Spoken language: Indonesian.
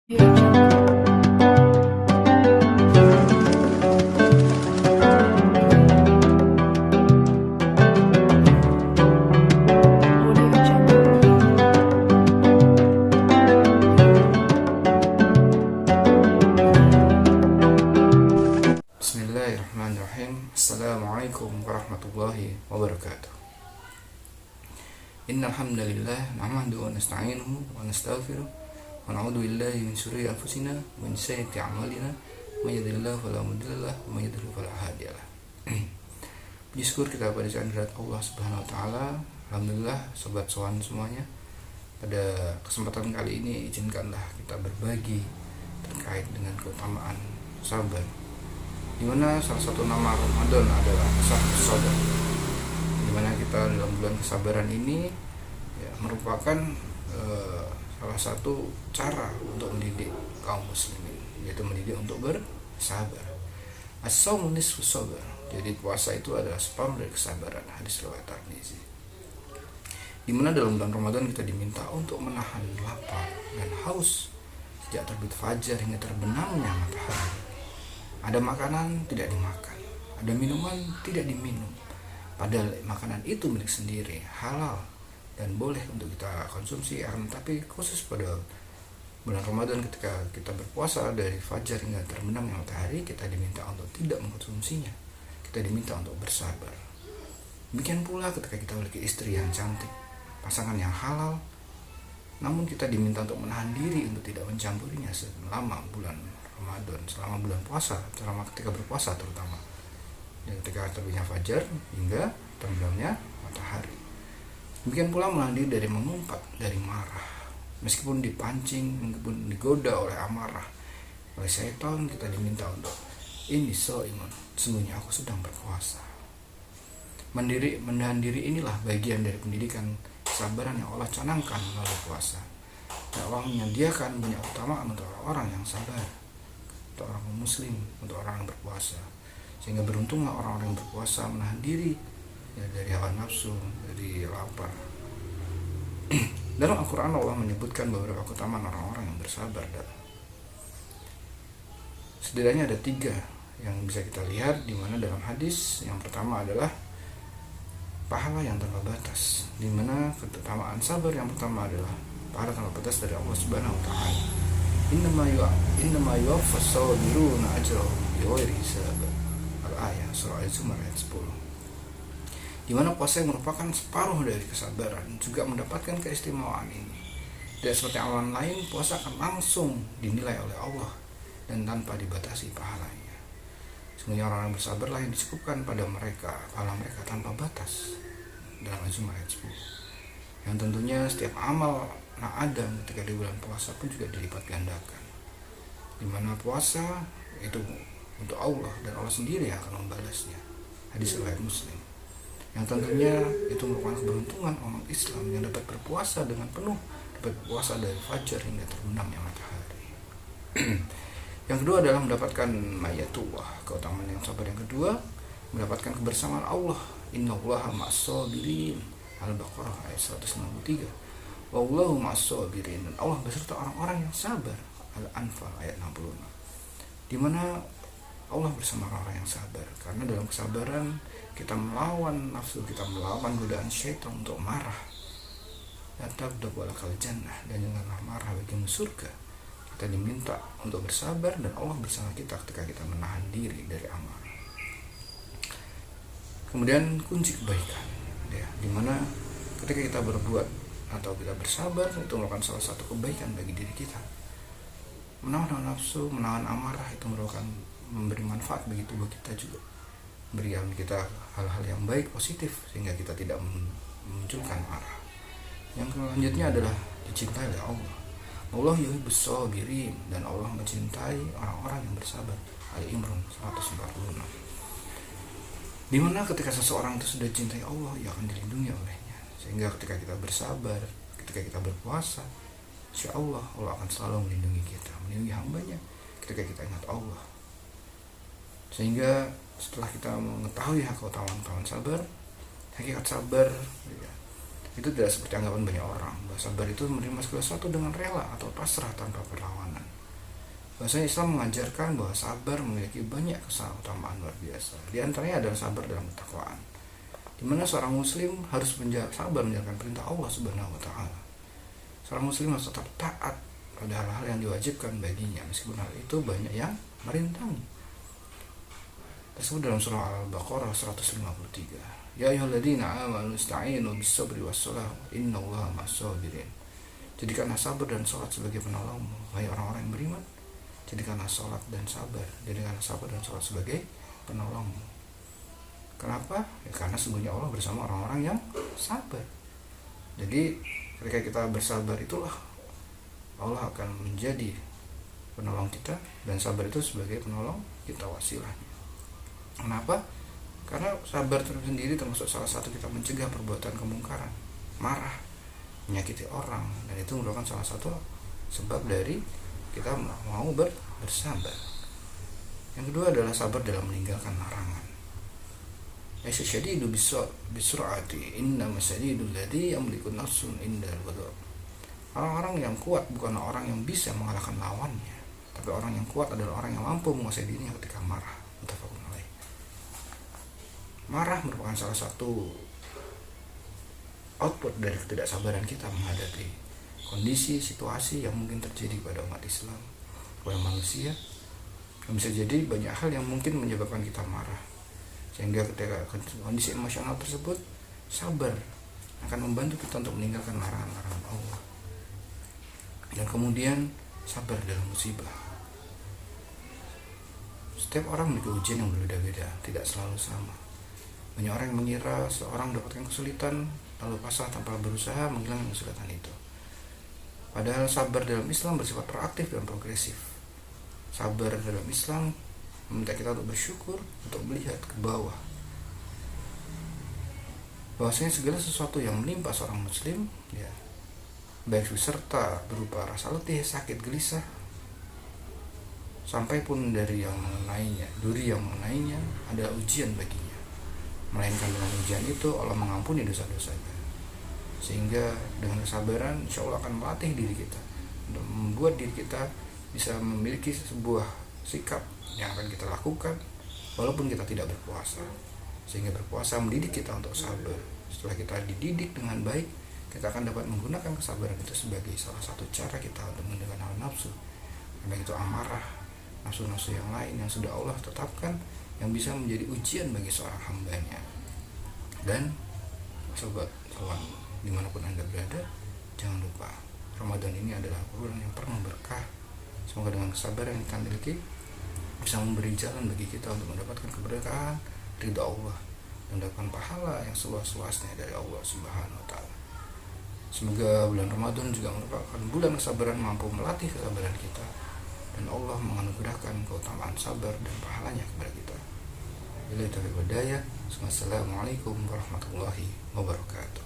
Audio Jungle. Audio Jungle. Bismillahirrahmanirrahim. Assalamualaikum warahmatullahi wabarakatuh. Innal hamdalillah nahmaduhu wa nasta'inuhu wa nastaghfiruh wa na'udzu billahi min syururi anfusina wa min sayyiati a'malina may yahdihillahu fala mudhillalah wa may yudhlil fala hadiyalah. Puji syukur kita pada kehadirat Allah Subhanahu wa taala. Alhamdulillah sobat sowan semuanya. Pada kesempatan kali ini izinkanlah kita berbagi terkait dengan keutamaan sabar, di mana salah satu nama Ramadan adalah sabar, di mana kita dalam bulan kesabaran ini ya, merupakan salah satu cara untuk mendidik kaum muslimin, yaitu mendidik untuk bersabar. As-shaumu nisfu sabar. Jadi puasa itu adalah separuh dari kesabaran. Hadis riwayat Tirmizi. Di mana dalam bulan Ramadan kita diminta untuk menahan lapar dan haus sejak terbit fajar hingga terbenamnya matahari. Ada makanan tidak dimakan, ada minuman tidak diminum. Padahal makanan itu milik sendiri, halal dan boleh untuk kita konsumsi. Tapi khusus pada bulan Ramadan ketika kita berpuasa dari fajar hingga terbenamnya matahari, kita diminta untuk tidak mengkonsumsinya. Kita diminta untuk bersabar. Demikian pula ketika kita memiliki istri yang cantik, pasangan yang halal, namun kita diminta untuk menahan diri untuk tidak mencampurinya selama bulan Ramadan, selama bulan puasa, selama ketika berpuasa terutama, dan ketika terbitnya fajar hingga terbenamnya matahari. Demikian pula menahan diri dari mengumpat, dari marah, meskipun dipancing, meskipun digoda oleh amarah, oleh syaitan, kita diminta untuk ini shaimun, sesungguhnya aku sedang berpuasa. Menahan diri inilah bagian dari pendidikan kesabaran yang Allah canangkan melalui puasa. Dan Allah menyediakan banyak keutamaan untuk orang yang sabar, untuk orang muslim, untuk orang yang berpuasa. Sehingga beruntunglah orang-orang yang berpuasa menahan diri ya, dari hawa nafsu, dari lapar. Dalam Al-Quran Allah menyebutkan beberapa keutamaan orang-orang yang bersabar. Dan setidaknya ada 3 yang bisa kita lihat, di mana dalam hadis yang pertama adalah pahala yang tanpa batas, di mana keutamaan sabar yang pertama adalah pahala tanpa batas dari Allah Subhanahu wa taala. Innama yuwaffas sabiruna ajrahum bighairi hisab. Al-ayah surah Az-Zumar ayat 10. Di mana puasa yang merupakan separuh dari kesabaran juga mendapatkan keistimewaan ini. Tidak seperti amalan lain, puasa akan langsung dinilai oleh Allah dan tanpa dibatasi pahalanya. Sebenarnya orang yang bersabarlah yang disebutkan pada mereka pahala mereka tanpa batas dalam Az-Zumar ayat 10. Yang tentunya setiap amal Adam ketika di bulan puasa pun juga dilipat gandakan, di mana puasa itu untuk Allah dan Allah sendiri yang akan membalasnya. Hadis riwayat Muslim. Yang tentunya itu merupakan keberuntungan orang Islam yang dapat berpuasa dengan penuh, dapat berpuasa dari fajar hingga terbenamnya matahari. Yang kedua adalah mendapatkan mayatullah, keutamaan yang sabar yang kedua, mendapatkan kebersamaan Allah. Innallaha ma'as-sabirin. Al-Baqarah ayat 163. Wallahu ma'as-sabirin, dan Allah beserta orang-orang yang sabar. Al-Anfal ayat 66. Di mana Allah bersama orang-orang yang sabar, karena dalam kesabaran kita melawan nafsu, kita melawan godaan syaitan untuk marah. Dan tabdaqu lakal jannah, dan janganlah marah bagimu surga. Kita diminta untuk bersabar dan Allah bersama kita ketika kita menahan diri dari amarah. Kemudian kunci kebaikan ya, dimana ketika kita berbuat atau kita bersabar itu merupakan salah satu kebaikan bagi diri kita. Menahan nafsu, menahan amarah itu merupakan memberi manfaat bagi tubuh kita juga, memberikan kita hal-hal yang baik, positif, sehingga kita tidak memunculkan marah. Yang selanjutnya adalah dicintai oleh Allah. Allah yuhibbus sabirin, dan Allah mencintai orang-orang yang bersabar. Ali Imran 146. Di mana ketika seseorang itu sudah cintai Allah, ia akan dilindungi olehnya. Sehingga ketika kita bersabar, ketika kita berpuasa, insya Allah Allah akan selalu melindungi kita, melindungi hambanya ketika kita ingat Allah. Sehingga setelah kita mengetahui keutamaan sabar, hakikat sabar ya, itu tidak seperti anggapan banyak orang bahwa sabar itu menerima segala sesuatu dengan rela atau pasrah tanpa perlawanan. Bahwasanya Islam mengajarkan bahwa sabar memiliki banyak keutamaan luar biasa. Di antaranya adalah sabar dalam ketakwaan, di mana seorang muslim harus sabar menjalankan perintah Allah Subhanahu wa taala. Seorang muslim harus tetap taat pada hal-hal yang diwajibkan baginya meskipun hal itu banyak yang merintangi. Tersebut dalam surah Al-Baqarah 153. Ya ayyuhalladzina amanu ista'inu bis-sabri was-shalah innallaha ma'as-sabirin. Jadikanlah sabar dan salat sebagai penolongmu, wahai orang-orang yang beriman. Jadikanlah salat dan sabar, jadikanlah sabar dan salat sebagai penolongmu. Kenapa? Ya, karena sesungguhnya Allah bersama orang-orang yang sabar. Jadi ketika kita bersabar itulah Allah akan menjadi penolong kita, dan sabar itu sebagai penolong kita, wasilahnya. Kenapa? Karena sabar sendiri termasuk salah satu kita mencegah perbuatan kemungkaran, marah, menyakiti orang, dan itu merupakan salah satu sebab dari kita mau bersabar. Yang kedua adalah sabar dalam meninggalkan larangan. Asyadidu bisur'ati innama syadidul ladzi yamliku nafsun indal ghadab. Orang-orang yang kuat bukanlah orang yang bisa mengalahkan lawannya, tapi orang yang kuat adalah orang yang mampu menguasai dirinya ketika marah. Muttafaqun alaih. Marah merupakan salah satu output dari ketidaksabaran kita menghadapi kondisi, situasi yang mungkin terjadi pada umat Islam, pada manusia. Dan bisa jadi banyak hal yang mungkin menyebabkan kita marah, sehingga ketika kondisi emosional tersebut, sabar akan membantu kita untuk meninggalkan larangan-larangan Allah. Dan kemudian sabar dalam musibah. Setiap orang memiliki ujian yang berbeda-beda, tidak selalu sama. Banyak orang yang mengira seorang mendapatkan kesulitan lalu pasrah tanpa berusaha menghilangkan kesulitan itu. Padahal sabar dalam Islam bersifat proaktif dan progresif. Sabar dalam Islam meminta kita untuk bersyukur, untuk melihat ke bawah, bahwasanya segala sesuatu yang menimpa seorang muslim, ya, baik serta berupa rasa letih, sakit, gelisah, sampai pun dari yang mengenainya, duri yang mengenainya, ada ujian baginya. Melainkan dengan ujian itu Allah mengampuni dosa-dosanya. Sehingga dengan kesabaran insya Allah akan melatih diri kita untuk membuat diri kita bisa memiliki sebuah sikap yang akan kita lakukan walaupun kita tidak berpuasa. Sehingga berpuasa mendidik kita untuk sabar. Setelah kita dididik dengan baik, kita akan dapat menggunakan kesabaran itu sebagai salah satu cara kita untuk mengendalikan hawa nafsu, baik itu amarah, nafsu-nafsu yang lain yang sudah Allah tetapkan, yang bisa menjadi ujian bagi seorang hambanya. Dan sobat kawan, dimanapun Anda berada, jangan lupa Ramadan ini adalah bulan yang penuh berkah. Semoga dengan kesabaran yang kita miliki bisa memberi jalan bagi kita untuk mendapatkan keberkahan ridha Allah dan mendapatkan pahala yang seluas-luasnya dari Allah Subhanahu wa taala. Semoga bulan Ramadan juga merupakan bulan kesabaran, mampu melatih kesabaran kita, dan Allah menganugerahkan keutamaan sabar dan pahalanya kepada kita. Bila taufiq wal hidayah. Wassalamualaikum warahmatullahi wabarakatuh.